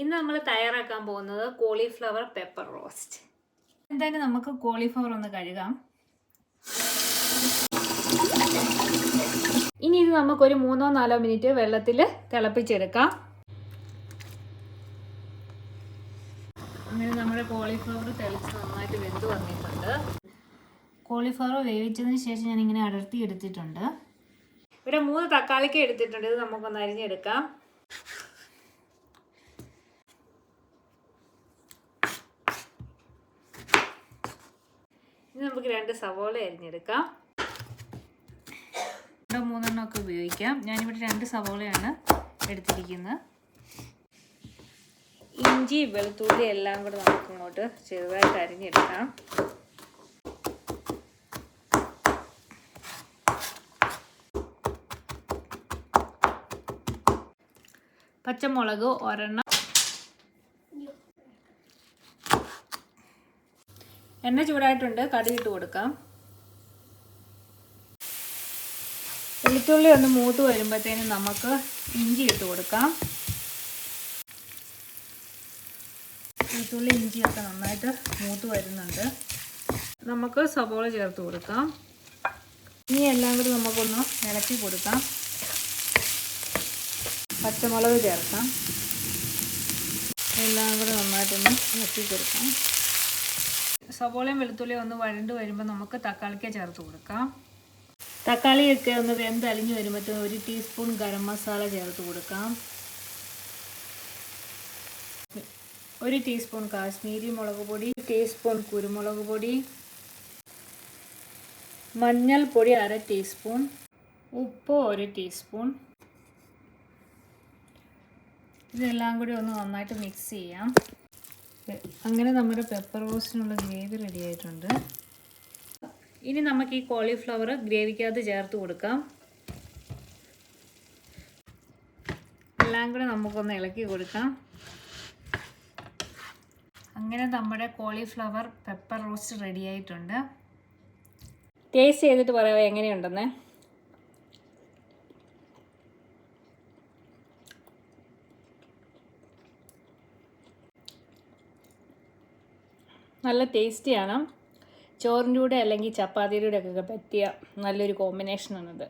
ഇന്ന് നമ്മൾ തയ്യാറാക്കാൻ പോകുന്നത് കോളിഫ്ലവർ പെപ്പർ റോസ്റ്റ്. എന്തായാലും നമുക്ക് കോളിഫ്ലവർ ഒന്ന് കഴുകാം. ഇനി ഇത് നമുക്കൊരു 3-4 മിനിറ്റ് വെള്ളത്തിൽ തിളപ്പിച്ചെടുക്കാം. അങ്ങനെ നമ്മുടെ കോളിഫ്ലവർ തിളച്ച് നന്നായിട്ട് വെന്ത് വന്നിട്ടുണ്ട്. കോളിഫ്ലവർ വേവിച്ചതിന് ശേഷം ഞാനിങ്ങനെ അടർത്തി എടുത്തിട്ടുണ്ട്. ഇവിടെ 3 തക്കാളിക്ക എടുത്തിട്ടുണ്ട്. ഇത് നമുക്കൊന്ന് അരിഞ്ഞെടുക്കാം. ഇനി നമുക്ക് 2 സവോള അരിഞ്ഞെടുക്കാം. 2-3 ഒക്കെ ഉപയോഗിക്കാം. ഞാനിവിടെ 2 സവോളയാണ് എടുത്തിരിക്കുന്നത്. ഇഞ്ചി വെളുത്തുള്ളി എല്ലാം കൂടെ നമുക്ക് ഇങ്ങോട്ട് ചെറുതായിട്ട് അരിഞ്ഞെടുക്കാം. പച്ചമുളക് ഒരെണ്ണം. എണ്ണ ചൂടായിട്ടുണ്ട്. കടുകിട്ട് കൊടുക്കാം. വെളുത്തുള്ളി ഒന്ന് മൂത്ത് വരുമ്പോഴത്തേനും നമുക്ക് ഇഞ്ചി ഇട്ട് കൊടുക്കാം. വെളുത്തുള്ളി ഇഞ്ചിയൊക്കെ നന്നായിട്ട് മൂത്ത് വരുന്നുണ്ട്. നമുക്ക് സവോള ചേർത്ത് കൊടുക്കാം. ഇനി എല്ലാം കൂടി നമുക്കൊന്ന് ഇളക്കി കൊടുക്കാം. പച്ചമുളക് ചേർക്കാം. എല്ലാം കൂടി നന്നായിട്ടൊന്ന് ഇളക്കി കൊടുക്കാം. സവോളയും വെളുത്തുള്ളിയും ഒന്ന് വഴണ്ട് വരുമ്പോൾ നമുക്ക് തക്കാളിക്ക ചേർത്ത് കൊടുക്കാം. തക്കാളിയൊക്കെ ഒന്ന് വെന്തലിഞ്ഞ് വരുമ്പോഴത്തേക്കും 1 ടീസ്പൂൺ ഗരം മസാല ചേർത്ത് കൊടുക്കാം. 1 ടീസ്പൂൺ കാശ്മീരി മുളക് പൊടി, 1 ടീസ്പൂൺ കുരുമുളക് പൊടി, മഞ്ഞൾപ്പൊടി 1/2 ടീസ്പൂൺ, ഉപ്പ് 1 ടീസ്പൂൺ. ഇതെല്ലാം കൂടി ഒന്ന് നന്നായിട്ട് മിക്സ് ചെയ്യാം. അങ്ങനെ നമ്മുടെ പെപ്പർ റോസ്റ്റിനുള്ള ഗ്രേവി റെഡി ആയിട്ടുണ്ട്. ഇനി നമുക്ക് ഈ കോളിഫ്ലവർ ഗ്രേവിക്കകത്ത് ചേർത്ത് കൊടുക്കാം. എല്ലാം കൂടെ നമുക്കൊന്ന് ഇളക്കി കൊടുക്കാം. അങ്ങനെ നമ്മുടെ കോളിഫ്ലവർ പെപ്പർ റോസ്റ്റ് റെഡി ആയിട്ടുണ്ട്. ടേസ്റ്റ് ചെയ്തിട്ട് പറയാമോ എങ്ങനെയുണ്ടെന്ന്? നല്ല ടേസ്റ്റിയാണ്. ചോറിൻ്റെ കൂടെ അല്ലെങ്കിൽ ചപ്പാത്തിയുടെ കൂടെ ഒക്കെ പറ്റിയ നല്ലൊരു കോമ്പിനേഷനാണിത്.